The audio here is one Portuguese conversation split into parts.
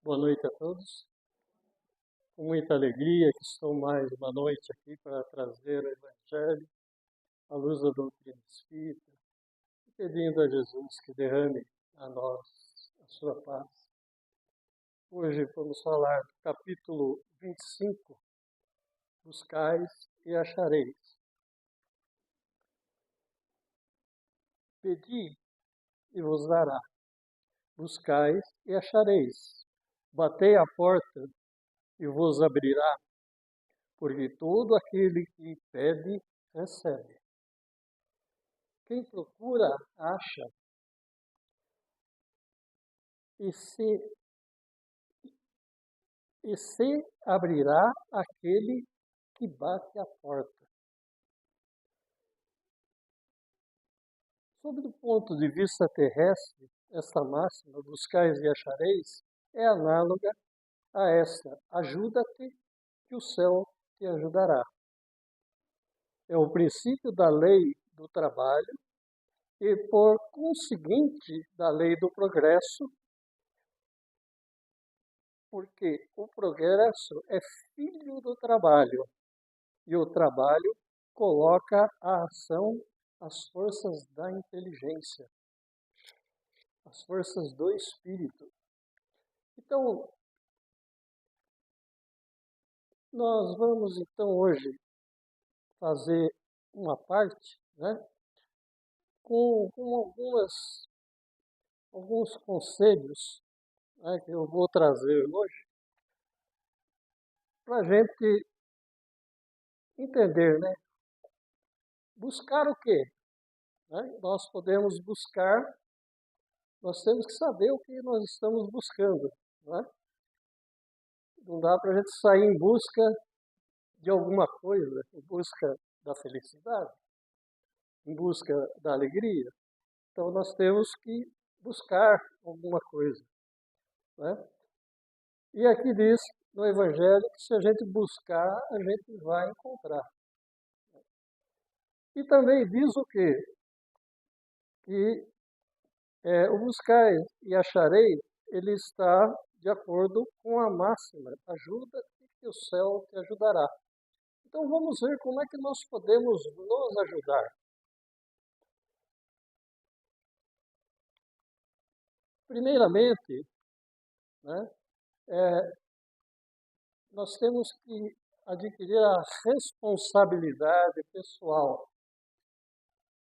Boa noite a todos. Com muita alegria que estou mais uma noite aqui para trazer o Evangelho à luz da doutrina espírita, pedindo a Jesus que derrame a nós a sua paz. Hoje vamos falar do capítulo 25, Buscais e achareis. Pedi e vos dará. Buscais e achareis. Batei à porta e vos abrirá, porque todo aquele que pede, recebe. Quem procura, acha, e se abrirá aquele que bate à porta. Sob o ponto de vista terrestre, esta máxima, buscais e achareis, é análoga a esta, ajuda-te que o céu te ajudará. É o princípio da lei do trabalho e, por conseguinte, da lei do progresso, porque o progresso é filho do trabalho e o trabalho coloca a ação as forças da inteligência, as forças do espírito. Então, nós vamos então hoje fazer uma parte, né, com alguns conselhos, né, que eu vou trazer hoje, para a gente entender, né, buscar o quê? Né? Nós podemos buscar, nós temos que saber o que nós estamos buscando, né? Não dá para a gente sair em busca de alguma coisa, em busca da felicidade, em busca da alegria. Então nós temos que buscar alguma coisa, né? E aqui diz no Evangelho que se a gente buscar, a gente vai encontrar. E também diz o quê? Que o buscar e acharei, ele está de acordo com a máxima, ajuda-te que o céu te ajudará. Então vamos ver como é que nós podemos nos ajudar. Primeiramente, né, nós temos que adquirir a responsabilidade pessoal.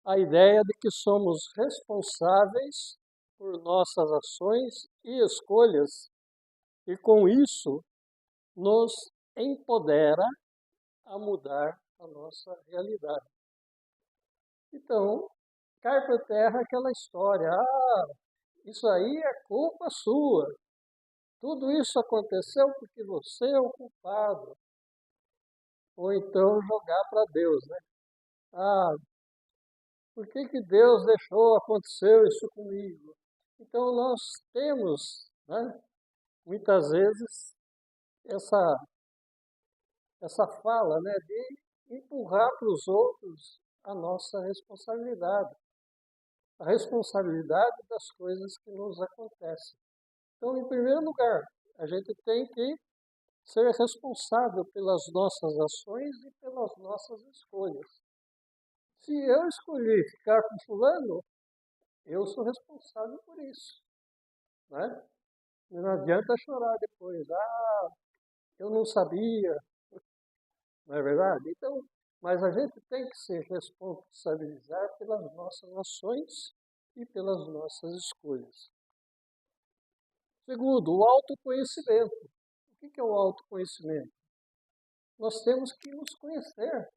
A ideia de que somos responsáveis por nossas ações e escolhas, e com isso nos empodera a mudar a nossa realidade. Então, cai por terra aquela história, isso aí é culpa sua. Tudo isso aconteceu porque você é o culpado. Ou então jogar para Deus, né? Por que Deus deixou, aconteceu isso comigo? Então nós temos, né, muitas vezes, essa, essa fala, né, de empurrar para os outros a nossa responsabilidade. A responsabilidade das coisas que nos acontecem. Então, em primeiro lugar, a gente tem que ser responsável pelas nossas ações e pelas nossas escolhas. Se eu escolhi ficar com fulano, eu sou responsável por isso, né? Não adianta chorar depois, eu não sabia, não é verdade? Então, mas a gente tem que se responsabilizar pelas nossas ações e pelas nossas escolhas. Segundo, o autoconhecimento. O que é o autoconhecimento? Nós temos que nos conhecer.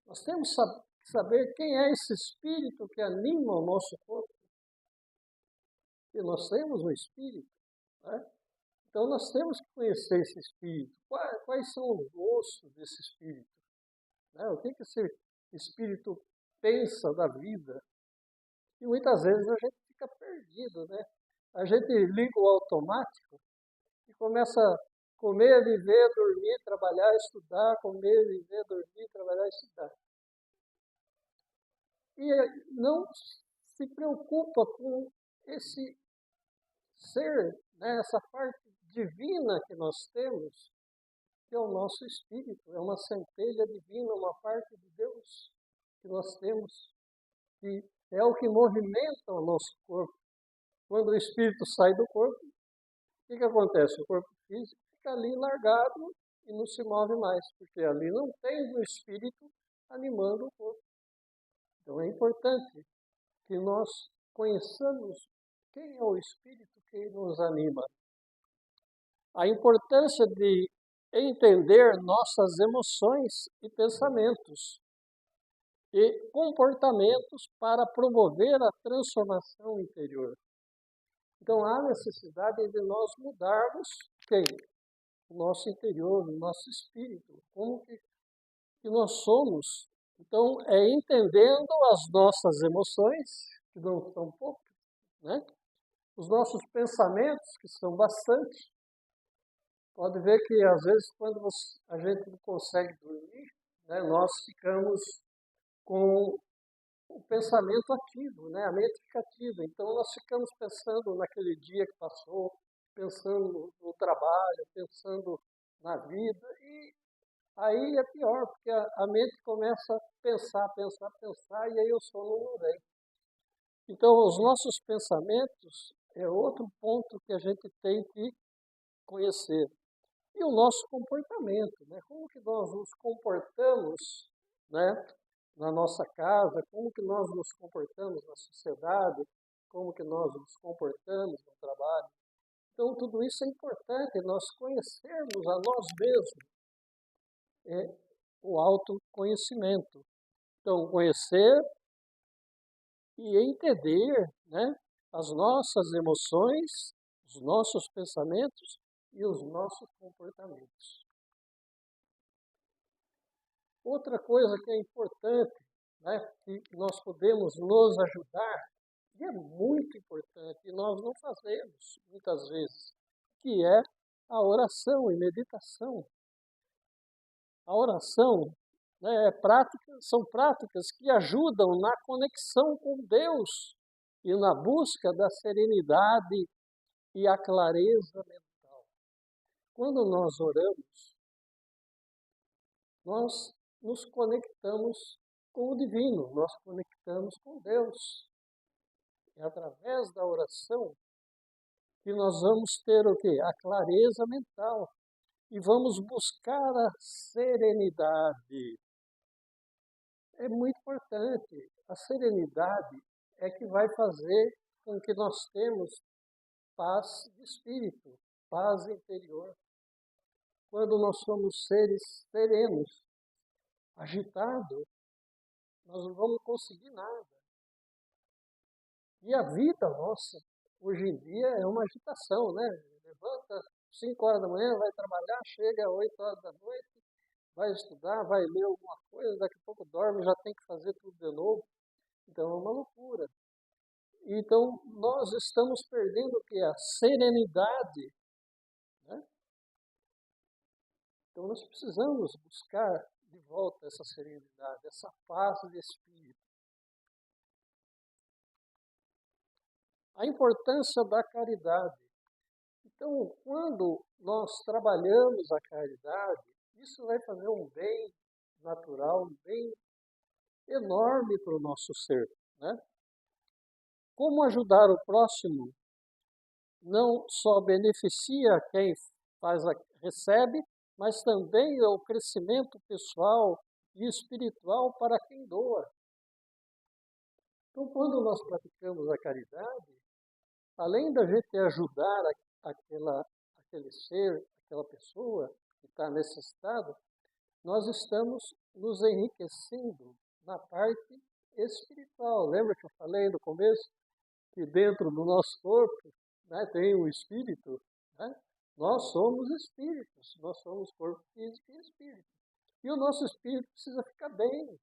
Nós temos que saber quem é esse espírito que anima o nosso corpo. E nós temos um espírito, né? Então nós temos que conhecer esse espírito. Quais são os gostos desse espírito? Né? O que esse espírito pensa da vida? E muitas vezes a gente fica perdido, né? A gente liga o automático e começa a comer, viver, dormir, trabalhar, estudar, comer, viver, dormir, trabalhar, estudar. E não se preocupa com esse ser né, essa parte divina que nós temos, que é o nosso espírito, é uma centelha divina, uma parte de Deus que nós temos, que é o que movimenta o nosso corpo. Quando o espírito sai do corpo, o que acontece? O corpo físico fica ali largado e não se move mais, porque ali não tem o espírito animando o corpo. Então é importante que nós conheçamos quem é o espírito que nos anima. A importância de entender nossas emoções e pensamentos e comportamentos para promover a transformação interior. Então há necessidade de nós mudarmos quem? O nosso interior, o nosso espírito, como que nós somos. Então é entendendo as nossas emoções, que não são poucas, né? Os nossos pensamentos, que são bastante. Pode ver que, às vezes, quando a gente não consegue dormir, né, nós ficamos com o pensamento ativo, né, a mente fica ativa. Então, nós ficamos pensando naquele dia que passou, pensando no trabalho, pensando na vida. E aí é pior, porque a mente começa a pensar, pensar, pensar, e aí o sono não vem. Então, os nossos pensamentos é outro ponto que a gente tem que conhecer. E o nosso comportamento, né? Como que nós nos comportamos, né, na nossa casa, como que nós nos comportamos na sociedade, como que nós nos comportamos no trabalho. Então, tudo isso é importante, nós conhecermos a nós mesmos, é o autoconhecimento. Então, conhecer e entender, né, as nossas emoções, os nossos pensamentos e os nossos comportamentos. Outra coisa que é importante, né, que nós podemos nos ajudar, e é muito importante, e nós não fazemos muitas vezes, que é a oração e meditação. A oração, né, são práticas que ajudam na conexão com Deus e na busca da serenidade e a clareza mental. Quando nós oramos, nós nos conectamos com o divino, nós conectamos com Deus. É através da oração que nós vamos ter o quê? A clareza mental e vamos buscar a serenidade. É muito importante. A serenidade é que vai fazer com que nós temos paz de espírito, paz interior. Quando nós somos seres serenos, agitados, nós não vamos conseguir nada. E a vida nossa, hoje em dia, é uma agitação, né? Levanta 5 horas da manhã, vai trabalhar, chega às 8 horas da noite, vai estudar, vai ler alguma coisa, daqui a pouco dorme, já tem que fazer tudo de novo. Então é uma loucura. Então nós estamos perdendo o que? A serenidade, né? Então nós precisamos buscar de volta essa serenidade, essa paz de espírito. A importância da caridade. Então, quando nós trabalhamos a caridade, isso vai fazer um bem natural, um bem enorme para o nosso ser, né? Como ajudar o próximo não só beneficia quem recebe, mas também é o crescimento pessoal e espiritual para quem doa. Então, quando nós praticamos a caridade, além da gente ajudar aquele ser, aquela pessoa que está necessitado, nós estamos nos enriquecendo na parte espiritual. Lembra que eu falei no começo que dentro do nosso corpo, né, tem um espírito? Né? Nós somos espíritos, nós somos corpo físico e espírito. E o nosso espírito precisa ficar bem.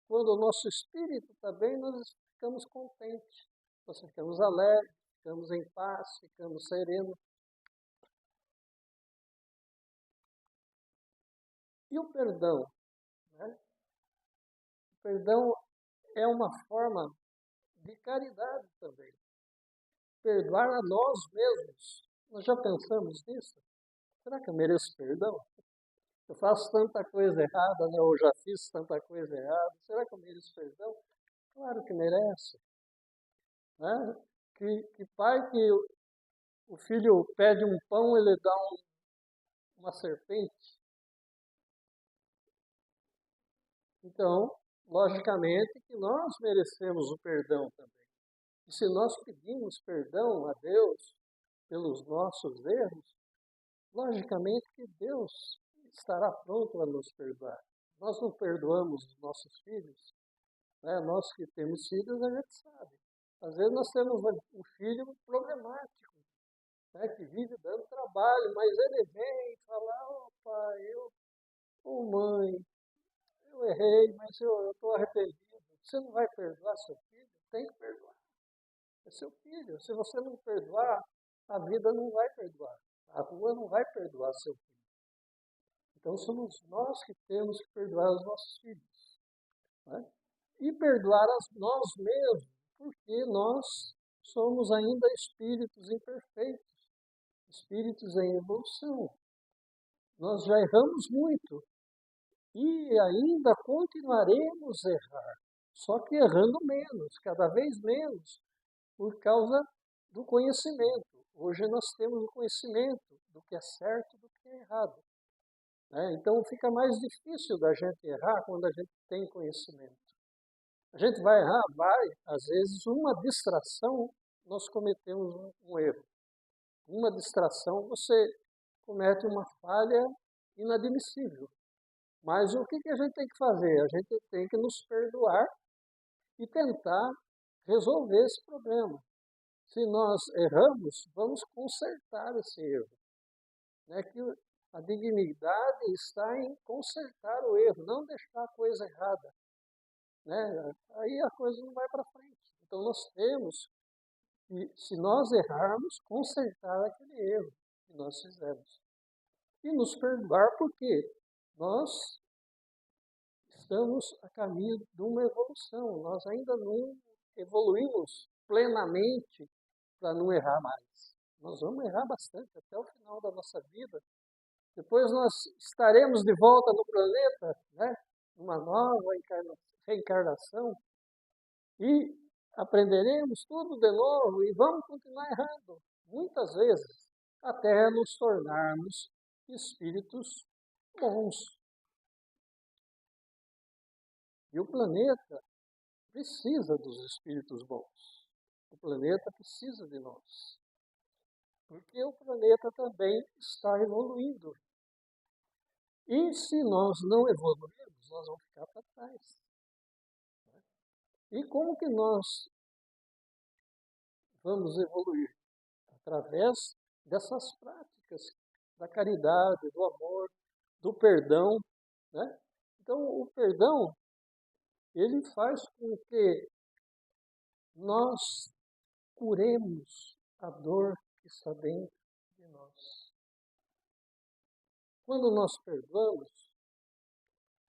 Quando o nosso espírito está bem, nós ficamos contentes, nós ficamos alegres, ficamos em paz, ficamos serenos. E o perdão? Né? O perdão é uma forma de caridade também. Perdoar a nós mesmos. Nós já pensamos nisso? Será que eu mereço perdão? Eu faço tanta coisa errada, né? Eu já fiz tanta coisa errada. Será que eu mereço perdão? Claro que merece. Né? Que pai que o filho pede um pão, ele dá uma serpente. Então, logicamente que nós merecemos o perdão também. E se nós pedimos perdão a Deus pelos nossos erros, logicamente que Deus estará pronto a nos perdoar. Nós não perdoamos os nossos filhos, né? Nós que temos filhos, a gente sabe. Às vezes nós temos um filho problemático, né? Que vive dando trabalho, mas ele vem e fala, ô pai, ô mãe, eu errei, mas eu estou arrependido. Você não vai perdoar seu filho? Tem que perdoar. É seu filho. Se você não perdoar, a vida não vai perdoar. A rua não vai perdoar seu filho. Então somos nós que temos que perdoar os nossos filhos. Né? E perdoar nós mesmos, porque nós somos ainda espíritos imperfeitos, espíritos em evolução. Nós já erramos muito e ainda continuaremos a errar, só que errando menos, cada vez menos, por causa do conhecimento. Hoje nós temos o conhecimento do que é certo e do que é errado. Né? Então fica mais difícil da gente errar quando a gente tem conhecimento. A gente vai errar? Vai. Às vezes, uma distração, nós cometemos um erro. Uma distração, você comete uma falha inadmissível. Mas o que a gente tem que fazer? A gente tem que nos perdoar e tentar resolver esse problema. Se nós erramos, vamos consertar esse erro. Né? Que a dignidade está em consertar o erro, não deixar a coisa errada. Né? Aí a coisa não vai para frente. Então nós temos que, se nós errarmos, consertar aquele erro que nós fizemos. E nos perdoar porque nós estamos a caminho de uma evolução. Nós ainda não evoluímos plenamente para não errar mais. Nós vamos errar bastante até o final da nossa vida. Depois nós estaremos de volta no planeta, né? Uma nova reencarnação, e aprenderemos tudo de novo e vamos continuar errando, muitas vezes, até nos tornarmos espíritos bons. E o planeta precisa dos espíritos bons. O planeta precisa de nós. Porque o planeta também está evoluindo. E se nós não evoluirmos, nós vamos ficar para trás. E como que nós vamos evoluir? Através dessas práticas da caridade, do amor, do perdão. Né? Então, o perdão, ele faz com que nós curemos a dor que está dentro de nós. Quando nós perdoamos,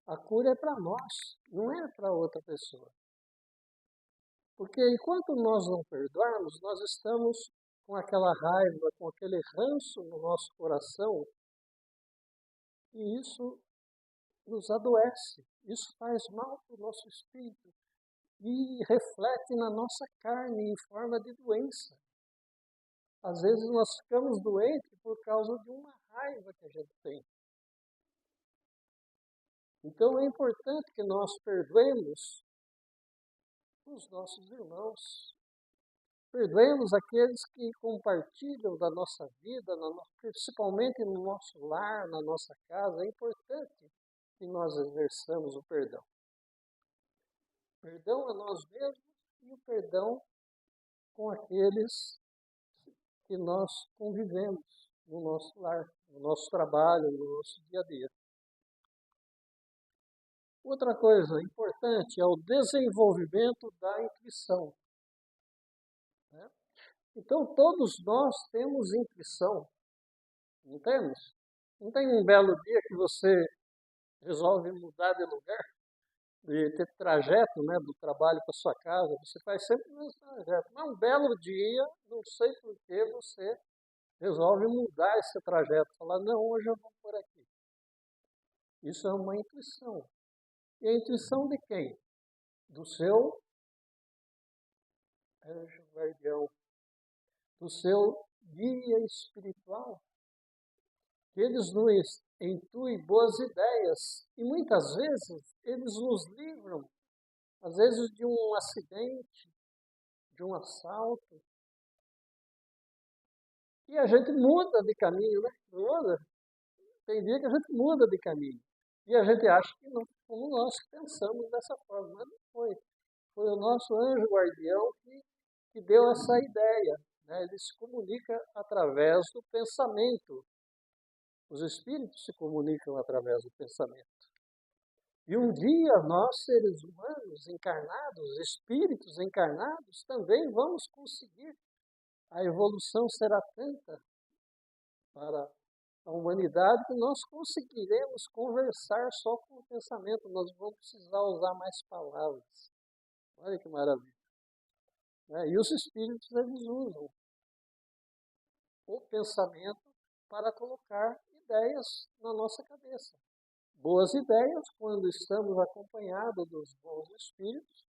a cura é para nós, não é para outra pessoa. Porque enquanto nós não perdoarmos, nós estamos com aquela raiva, com aquele ranço no nosso coração, e isso nos adoece, isso faz mal para o nosso espírito e reflete na nossa carne em forma de doença. Às vezes nós ficamos doentes por causa de uma raiva que a gente tem. Então é importante que nós perdoemos os nossos irmãos. Perdoemos aqueles que compartilham da nossa vida, principalmente no nosso lar, na nossa casa. É importante que nós exerçamos o perdão. Perdão a nós mesmos e o perdão com aqueles que nós convivemos no nosso lar, no nosso trabalho, no nosso dia a dia. Outra coisa importante é o desenvolvimento da intuição. Né? Então, todos nós temos intuição, não temos? Não tem um belo dia que você resolve mudar de lugar, de ter trajeto, né, do trabalho para sua casa, você faz sempre o mesmo trajeto. Mas um belo dia, não sei por que você resolve mudar esse trajeto, falar, não, hoje eu vou por aqui. Isso é uma intuição. E a intuição de quem? Do seu anjo guardião, do seu guia espiritual, que eles nos intuem boas ideias. E muitas vezes eles nos livram, às vezes, de um acidente, de um assalto. E a gente muda de caminho, né? Muda. Tem dia que a gente muda de caminho. E a gente acha que não, como nós pensamos dessa forma. Mas não foi. Foi o nosso anjo guardião que deu essa ideia. Né? Ele se comunica através do pensamento. Os espíritos se comunicam através do pensamento. E um dia nós, seres humanos encarnados, espíritos encarnados, também vamos conseguir. A evolução será tanta para a humanidade que nós conseguiremos conversar só com o pensamento. Nós não vamos precisar usar mais palavras. Olha que maravilha. E os espíritos, eles usam o pensamento para colocar ideias na nossa cabeça. Boas ideias quando estamos acompanhados dos bons espíritos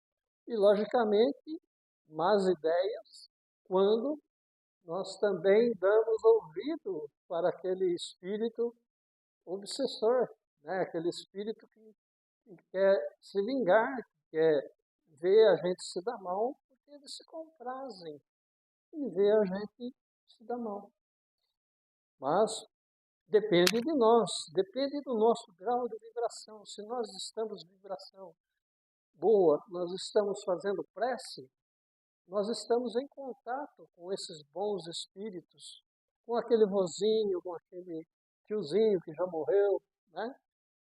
e, logicamente, más ideias quando nós também damos ouvido para aquele espírito obsessor, né? Aquele espírito que quer se vingar, que quer ver a gente se dar mal, porque eles se comprazem em ver a gente se dar mal. Mas depende de nós, depende do nosso grau de vibração. Se nós estamos em vibração boa, nós estamos fazendo prece, nós estamos em contato com esses bons espíritos, com aquele vozinho, com aquele tiozinho que já morreu, né?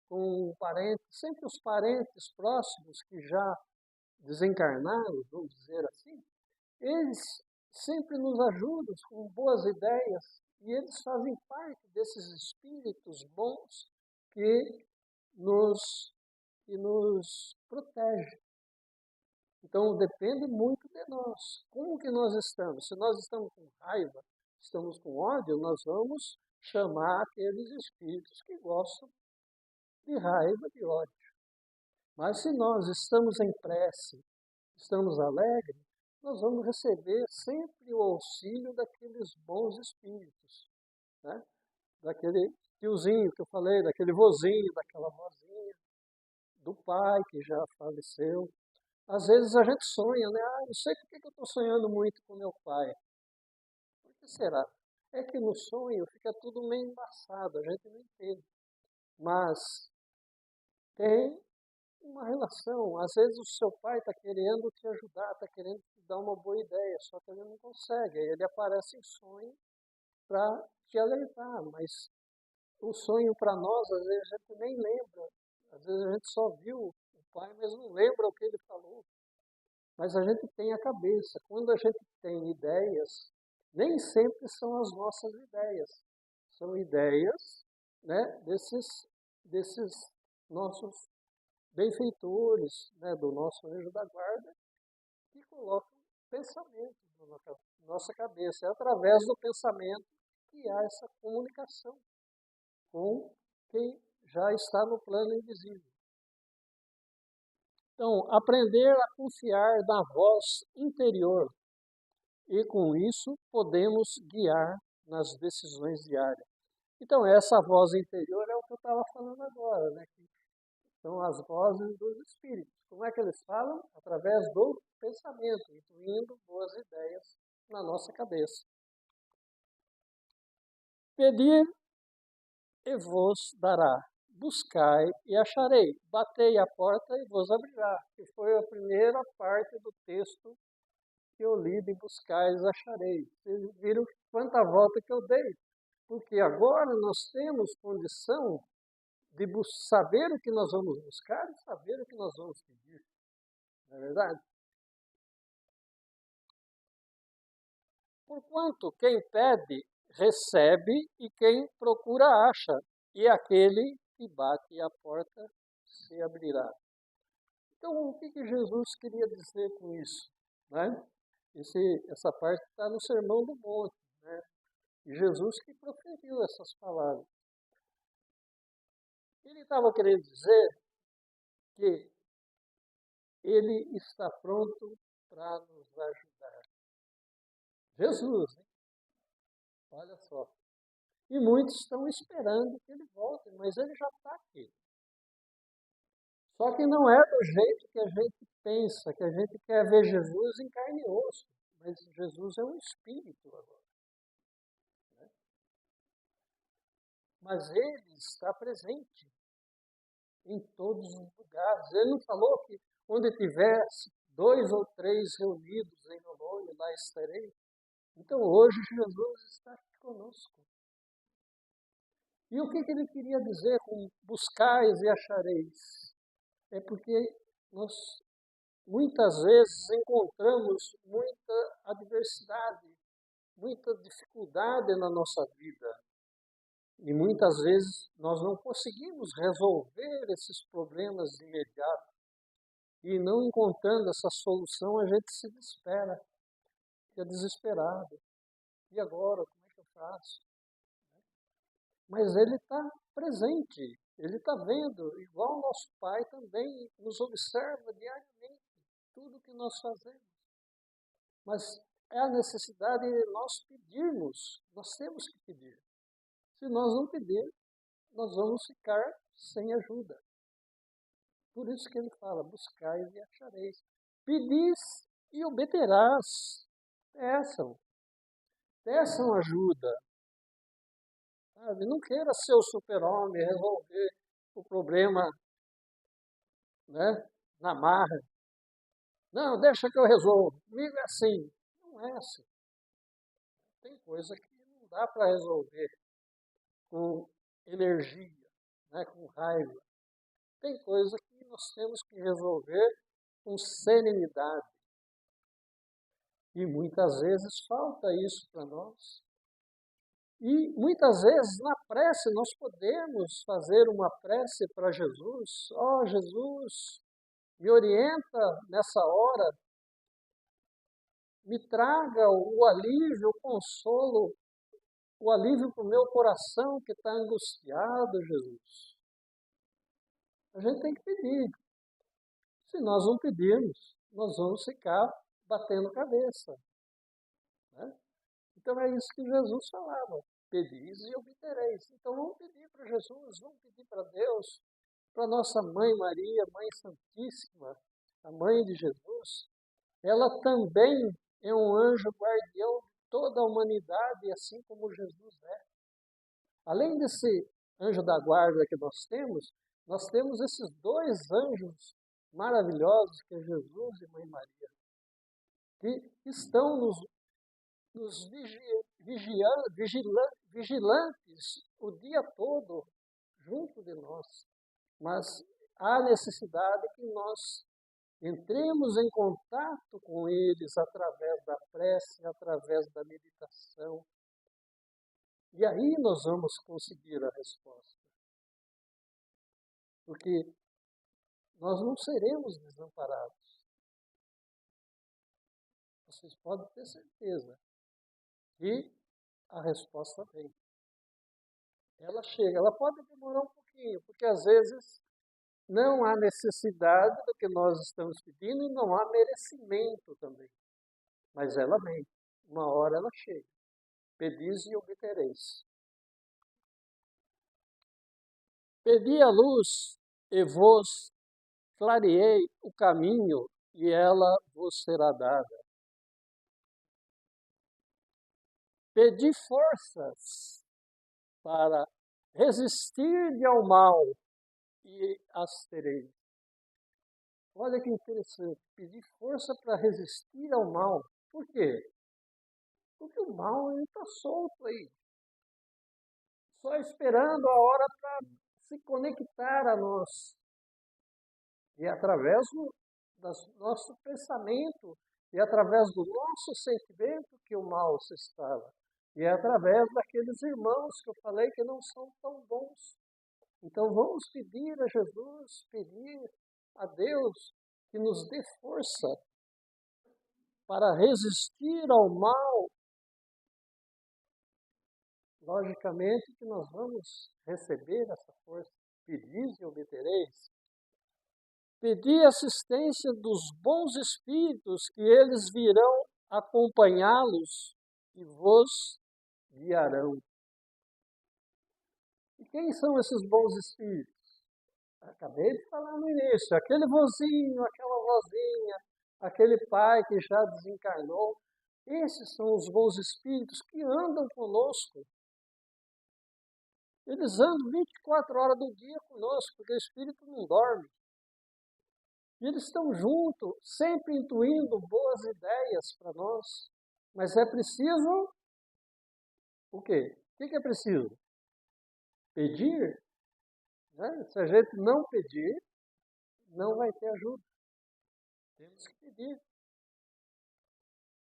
Com um parente, sempre os parentes próximos que já desencarnaram, vamos dizer assim, eles sempre nos ajudam com boas ideias e eles fazem parte desses espíritos bons que nos protegem. Então, depende muito de nós. Como que nós estamos? Se nós estamos com raiva, estamos com ódio, nós vamos chamar aqueles espíritos que gostam de raiva, de ódio. Mas se nós estamos em prece, estamos alegres, nós vamos receber sempre o auxílio daqueles bons espíritos, né? Daquele tiozinho que eu falei, daquele vozinho, daquela vozinha, do pai que já faleceu. Às vezes a gente sonha, né? Não sei por que eu estou sonhando muito com meu pai. Por que será? É que no sonho fica tudo meio embaçado, a gente não entende. Mas tem uma relação. Às vezes o seu pai está querendo te ajudar, está querendo te dar uma boa ideia, só que ele não consegue. Aí ele aparece em sonho para te alertar, mas o sonho para nós, às vezes a gente nem lembra. Às vezes a gente só viu o pai, mas não lembra o que ele falou. Mas a gente tem a cabeça. Quando a gente tem ideias, nem sempre são as nossas ideias. São ideias, né, desses nossos benfeitores, né, do nosso anjo da guarda, que colocam pensamento na nossa cabeça. É através do pensamento que há essa comunicação com quem já está no plano invisível. Então, aprender a confiar na voz interior e, com isso, podemos guiar nas decisões diárias. Então, essa voz interior é o que eu estava falando agora, né? Que são as vozes dos espíritos. Como é que eles falam? Através do pensamento, incluindo boas ideias na nossa cabeça. Pedir e vos dará. Buscai e acharei. Batei a porta e vos abrirá. Que foi a primeira parte do texto que eu li de buscais e acharei. Vocês viram quanta volta que eu dei. Porque agora nós temos condição de saber o que nós vamos buscar e saber o que nós vamos pedir. Não é verdade? Porquanto quem pede, recebe, e quem procura, acha, e aquele que bate a porta se abrirá. Então, o que Jesus queria dizer com isso? Né? Essa parte está no Sermão do Monte. Né? E Jesus que proferiu essas palavras. Ele estava querendo dizer que ele está pronto para nos ajudar. Jesus, hein? Olha só. E muitos estão esperando que ele volte, mas ele já está aqui. Só que não é do jeito que a gente pensa, que a gente quer ver Jesus em carne e osso. Mas Jesus é um espírito agora. Né? Mas ele está presente em todos os lugares. Ele não falou que onde tivesse 2 ou 3 reunidos em meu nome, lá estarei. Então hoje Jesus está aqui conosco. E o que ele queria dizer com buscais e achareis? É porque nós muitas vezes encontramos muita adversidade, muita dificuldade na nossa vida. E muitas vezes nós não conseguimos resolver esses problemas de imediato. E não encontrando essa solução, a gente se desespera, fica desesperado. E agora, como é que eu faço? Mas ele está presente, ele está vendo, igual nosso Pai também nos observa diariamente, tudo que nós fazemos. Mas é a necessidade de nós pedirmos, nós temos que pedir. Se nós não pedir, nós vamos ficar sem ajuda. Por isso que ele fala, buscais e achareis. Pedis e obterás. Peçam ajuda. Sabe? Não queira ser o super-homem, resolver o problema, né, na marra. Não, deixa que eu resolvo. Comigo é assim. Não é assim. Tem coisa que não dá para resolver com energia, né, com raiva. Tem coisa que nós temos que resolver com serenidade. E muitas vezes falta isso para nós. E muitas vezes na prece nós podemos fazer uma prece para Jesus. Ó Jesus, me orienta nessa hora, me traga o alívio, o consolo, o alívio para o meu coração que está angustiado, Jesus. A gente tem que pedir. Se nós não pedirmos, nós vamos ficar batendo cabeça. Né? Então é isso que Jesus falava. Pedis e obtereis. Então vamos pedir para Jesus, vamos pedir para Deus, para nossa mãe Maria, Mãe Santíssima, a mãe de Jesus. Ela também é um anjo guardião de toda a humanidade, assim como Jesus é. Além desse anjo da guarda que nós temos esses 2 anjos maravilhosos, que é Jesus e Mãe Maria, que estão nos vigilantes o dia todo junto de nós. Mas há necessidade que nós entremos em contato com eles através da prece, através da meditação. E aí nós vamos conseguir a resposta. Porque nós não seremos desamparados. Vocês podem ter certeza que a resposta vem. Ela chega, ela pode demorar um pouquinho, porque às vezes não há necessidade do que nós estamos pedindo e não há merecimento também. Mas ela vem, uma hora ela chega. Pedis e obtereis. Pedi a luz e vos clareei o caminho e ela vos será dada. Pedi forças para resistir ao mal e as tereis. Olha que interessante, pedir força para resistir ao mal. Por quê? Porque o mal está solto aí, só esperando a hora para se conectar a nós. E através do nosso pensamento, e através do nosso sentimento que o mal se instala. E é através daqueles irmãos que eu falei que não são tão bons. Então vamos pedir a Jesus, pedir a Deus que nos dê força para resistir ao mal logicamente que nós vamos receber essa força. Pedis e obtereis. Pedi assistência dos bons espíritos, que eles virão acompanhá-los e vos guiarão. E quem são esses bons espíritos? Acabei de falar no início, aquele vozinho, aquela vozinha, aquele pai que já desencarnou. Esses são os bons espíritos que andam conosco. Eles andam 24 horas do dia conosco, porque o espírito não dorme. E eles estão juntos, sempre intuindo boas ideias para nós. Mas é preciso o quê? O que é preciso? Pedir. Né? Se a gente não pedir, não vai ter ajuda. Temos que pedir.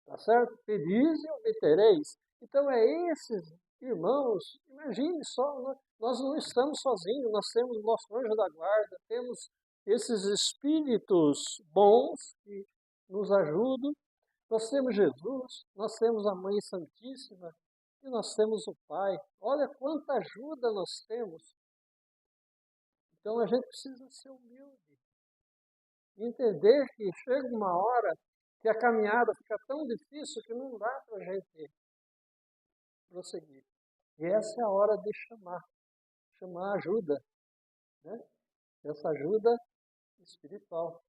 Tá certo? Pedis e obtereis. Então é esses irmãos, imagine só, nós não estamos sozinhos, nós temos o nosso anjo da guarda, temos esses espíritos bons que nos ajudam. Nós temos Jesus, nós temos a Mãe Santíssima e nós temos o Pai. Olha quanta ajuda nós temos. Então a gente precisa ser humilde. Entender que chega uma hora que a caminhada fica tão difícil que não dá para a gente prosseguir. E essa é a hora de chamar ajuda. Né? Essa ajuda espiritual.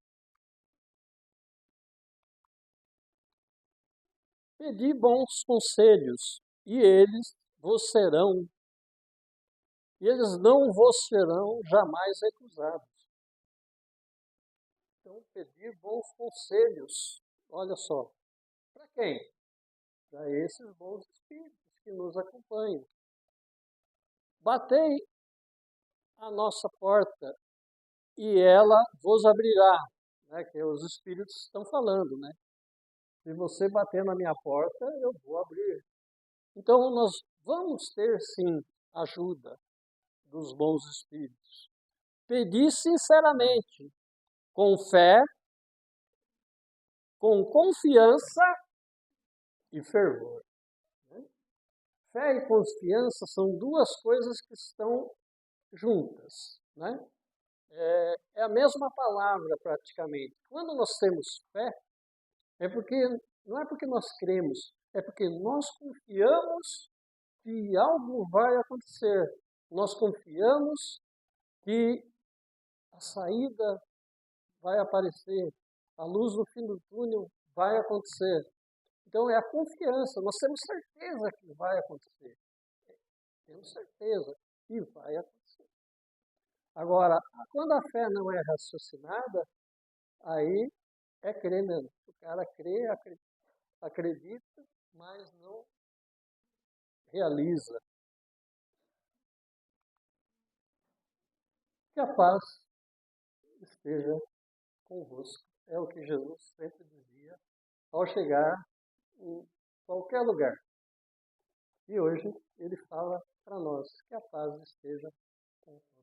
Pedi bons conselhos, e eles vos serão, e eles não vos serão jamais recusados. Então, pedir bons conselhos, olha só, para quem? Para esses bons espíritos que nos acompanham. Batei a nossa porta, e ela vos abrirá, né? Que os espíritos estão falando, né? Se você bater na minha porta, eu vou abrir. Então, nós vamos ter, sim, ajuda dos bons espíritos. Pedi sinceramente, com fé, com confiança e fervor. Né? Fé e confiança são duas coisas que estão juntas. Né? É a mesma palavra, praticamente. Quando nós temos fé, não é porque nós cremos, é porque nós confiamos que algo vai acontecer. Nós confiamos que a saída vai aparecer, a luz no fim do túnel vai acontecer. Então é a confiança, nós temos certeza que vai acontecer. Temos certeza que vai acontecer. Agora, quando a fé não é raciocinada, aí é crer mesmo. O cara crê, acredita, mas não realiza. Que a paz esteja convosco. É o que Jesus sempre dizia ao chegar em qualquer lugar. E hoje ele fala para nós que a paz esteja convosco.